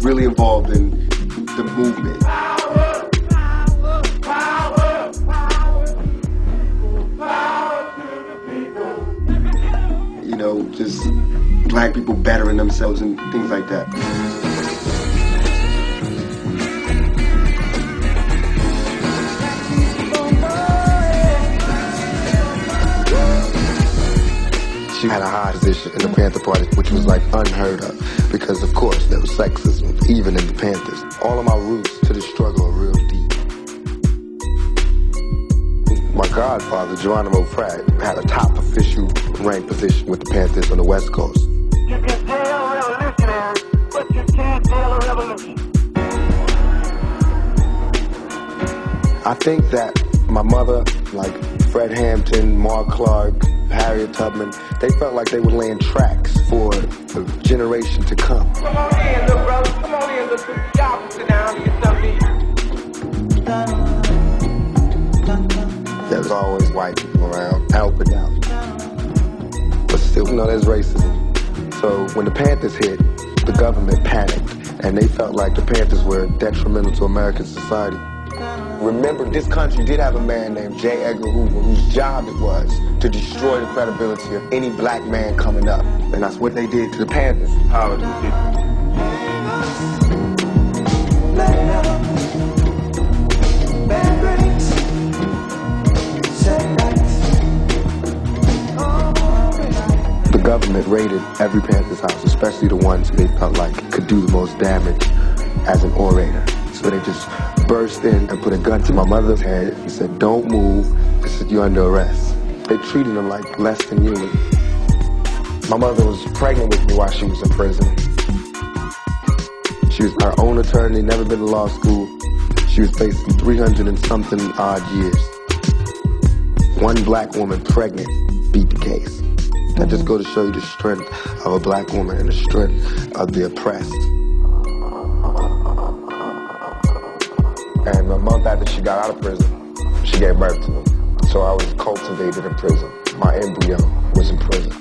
really involved in the movement. Power, power, power, power, power to the people. You know, just black people bettering themselves and things like that. She had a high position in the Panther Party, which was like unheard of, because of course there was sexism, even in the Panthers. All of my roots to the struggle are real deep. My godfather, Geronimo Pratt, had a top official rank position with the Panthers on the West Coast. You can tell revolutionary, but you can't tell a revolution. I think that my mother, like Fred Hampton, Mark Clark, Harriet Tubman, they felt like they were laying tracks for a generation to come. Come on in, little brother. Come on in, little sister. Y'all can sit down and get something to eat. There's always white people around helping out. But still, you know, there's racism. So when the Panthers hit, the government panicked, and they felt like the Panthers were detrimental to American society. Remember, this country did have a man named J. Edgar Hoover, whose job it was to destroy the credibility of any black man coming up. And that's what they did to the Panthers. Power to the people. The government raided every Panthers house, especially the ones they felt like could do the most damage as an orator. So they just burst in and put a gun to my mother's head and said, "Don't move, you're under arrest." They treated them like less than human. My mother was pregnant with me while she was in prison. She was her own attorney, never been to law school. She was facing 300 and something odd years. One black woman pregnant beat the case. That just go to show you the strength of a black woman and the strength of the oppressed. And a month after she got out of prison, she gave birth to me. So I was cultivated in prison. My embryo was in prison.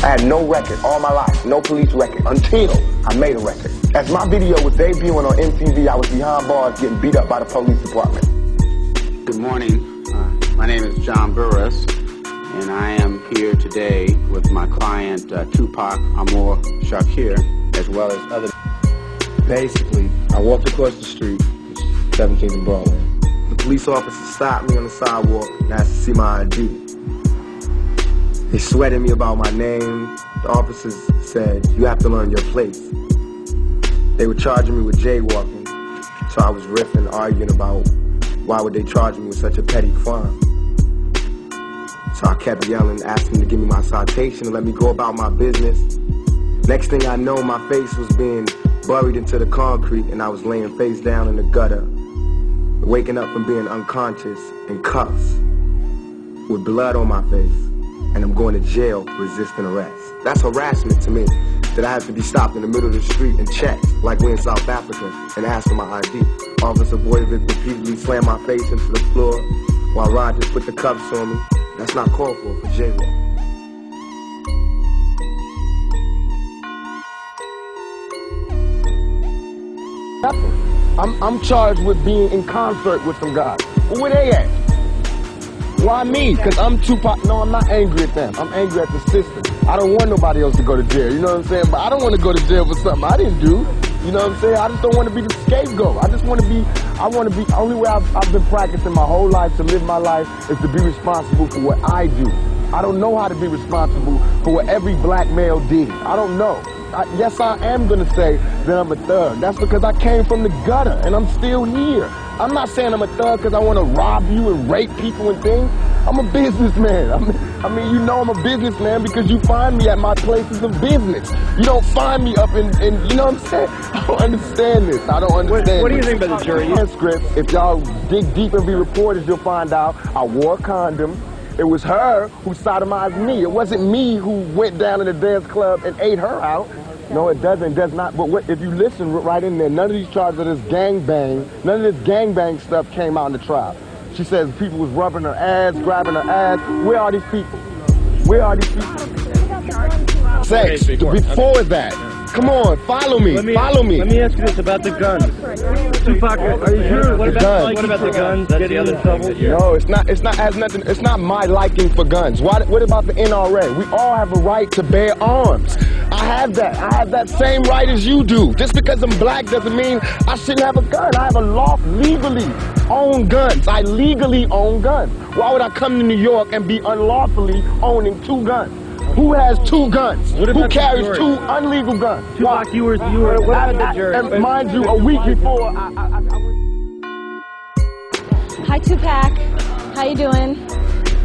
I had no record all my life, no police record, until I made a record. As my video was debuting on MTV, I was behind bars getting beat up by the police department. Good morning. My name is John Burris, and I am here today with my client Tupac Amor Shakir, as well as other. Basically, I walked across the street, 17th and Broadway. The police officer stopped me on the sidewalk and asked to see my ID. They sweated me about my name. The officers said, "You have to learn your place." They were charging me with jaywalking, so I was riffing, arguing about why would they charge me with such a petty crime. So I kept yelling, asking them to give me my citation and let me go about my business. Next thing I know, my face was being buried into the concrete, and I was laying face down in the gutter, waking up from being unconscious in cuffs with blood on my face, and I'm going to jail for resisting arrest. That's harassment to me, that I have to be stopped in the middle of the street and checked like we're in South Africa and asked for my ID. Officer Boyvic repeatedly slammed my face into the floor while Rogers put the cuffs on me. That's not called for jaywalking. I'm charged with being in concert with some guys. Well, where they at? Why me? Because I'm Tupac. No, I'm not angry at them. I'm angry at the system. I don't want nobody else to go to jail. You know what I'm saying? But I don't want to go to jail for something I didn't do. You know what I'm saying? I just don't want to be the scapegoat. I want to be, the only way I've been practicing my whole life to live my life is to be responsible for what I do. I don't know how to be responsible for what every black male did. I don't know. Yes, I am going to say that I'm a thug. That's because I came from the gutter and I'm still here. I'm not saying I'm a thug because I want to rob you and rape people and things. I'm a businessman. I mean, you know I'm a businessman because you find me at my places of business. You don't find me up in you know what I'm saying? I don't understand this. I don't understand What do you think about the jury? Transcript, if y'all dig deep and be reporters, you'll find out I wore a condom. It was her who sodomized me. It wasn't me who went down in the dance club and ate her out. No, it does not. But if you listen right in there, none of these charges of this gangbang, none of this gangbang stuff came out in the trial. She says people was rubbing her ass, grabbing her ass. Where are these people? Where are these people? Sex. Before that. Come on, follow me. Follow me. Let me ask you this about the guns. Tupac, are you sure? What about the guns? Getting in trouble? No, it's not has nothing. It's not my liking for guns. What about the NRA? We all have a right to bear arms. I have that. I have that same right as you do. Just because I'm black doesn't mean I shouldn't have a gun. I have a legally own guns. I legally own guns. Why would I come to New York and be unlawfully owning 2 guns? Who has 2 guns? Who carries 2 illegal guns? Tupac, you were what about the jury? And mind you, a week before, Hi Tupac, how you doing?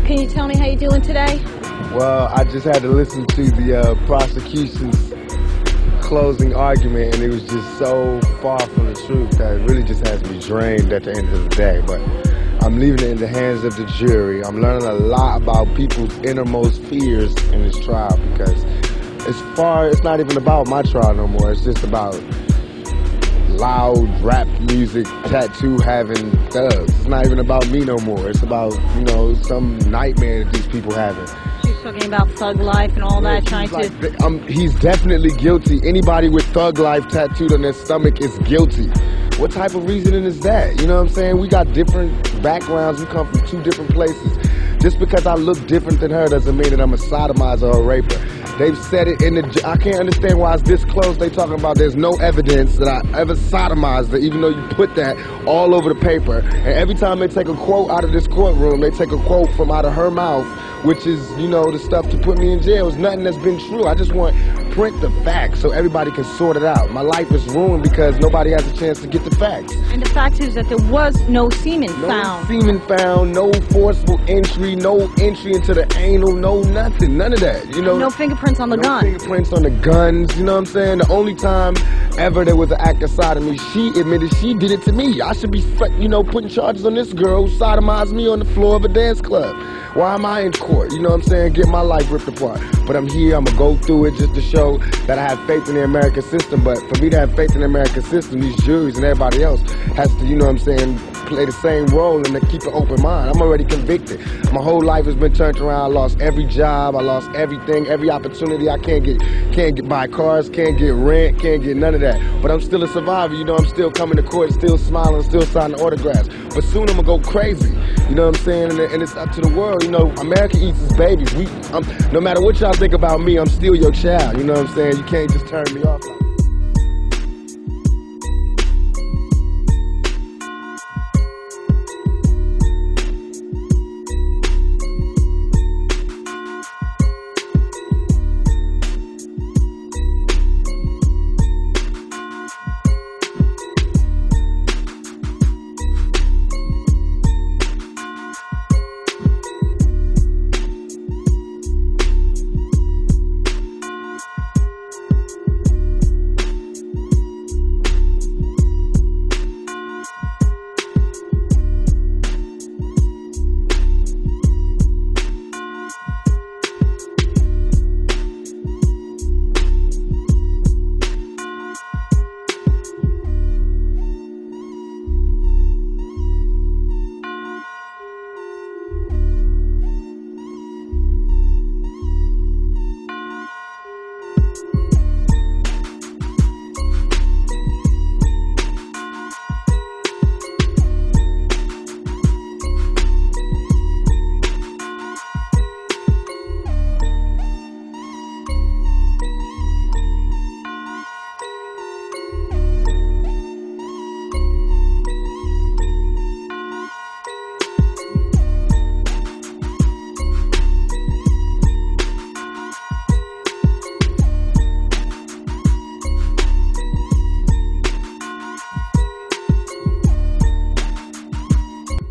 Can you tell me how you doing today? Well, I just had to listen to the prosecution's closing argument, and it was just so far from the truth that it really just has me drained at the end of the day. But I'm leaving it in the hands of the jury. I'm learning a lot about people's innermost fears in this trial, because it's not even about my trial no more. It's just about loud rap music, tattoo having thugs. It's not even about me no more. It's about, some nightmare that these people having. She's talking about thug life and all that, trying to... He's definitely guilty. Anybody with thug life tattooed on their stomach is guilty. What type of reasoning is that? You know what I'm saying? We got different backgrounds. We come from 2 different places. Just because I look different than her doesn't mean that I'm a sodomizer or a raper. They've said it in the... I can't understand why it's this close. They talking about there's no evidence that I ever sodomized her, even though you put that all over the paper. And every time they take a quote out of this courtroom, they take a quote from out of her mouth, which is, the stuff to put me in jail. It's nothing that's been true. I just want print the facts so everybody can sort it out. My life is ruined because nobody has a chance to get the facts. And the fact is that there was no semen found. No semen found, no forcible entry, no entry into the anal, no nothing, none of that. No fingerprints on the gun. No fingerprints on the guns, you know what I'm saying? The only time ever there was an act of sodomy, she admitted she did it to me. I should be, putting charges on this girl who sodomized me on the floor of a dance club. Why am I in court? You know what I'm saying? Get my life ripped apart. But I'm here, I'm gonna go through it just to show that I have faith in the American system. But for me to have faith in the American system, these juries and everybody else has to, play the same role and to keep an open mind. I'm already convicted. My whole life has been turned around. I lost every job, I lost everything, every opportunity. I can't get buy cars, can't get rent, can't get none of that. But I'm still a survivor, I'm still coming to court, still smiling, still signing autographs. But soon I'm gonna go crazy, you know what I'm saying? And it's up to the world, America eats its babies. No matter what y'all think about me, I'm still your child, you know what I'm saying? You can't just turn me off like that.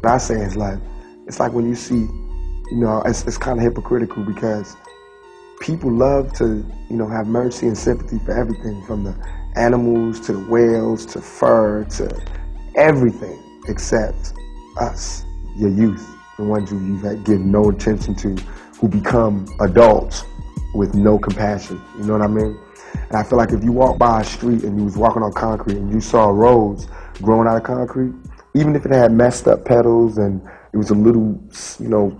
What I say is it's like when you see, it's kind of hypocritical because people love to, have mercy and sympathy for everything, from the animals to the whales to fur to everything except us, your youth, the ones who you've given no attention to, who become adults with no compassion, you know what I mean? And I feel like if you walk by a street and you was walking on concrete and you saw a rose growing out of concrete, even if it had messed up petals and it was a little,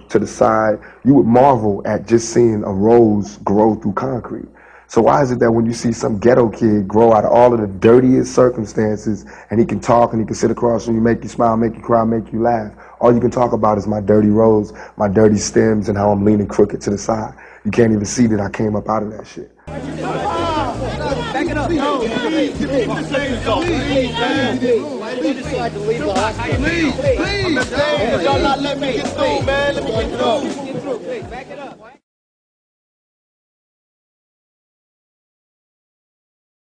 to the side, you would marvel at just seeing a rose grow through concrete. So why is it that when you see some ghetto kid grow out of all of the dirtiest circumstances, and he can talk and he can sit across from you, make you smile, make you cry, make you laugh, all you can talk about is my dirty roads, my dirty stems, and how I'm leaning crooked to the side. You can't even see that I came up out of that shit. Back it up. No, please decide to leave the hospital. Please. Y'all not let me get through, man. Let me get through. Back it up.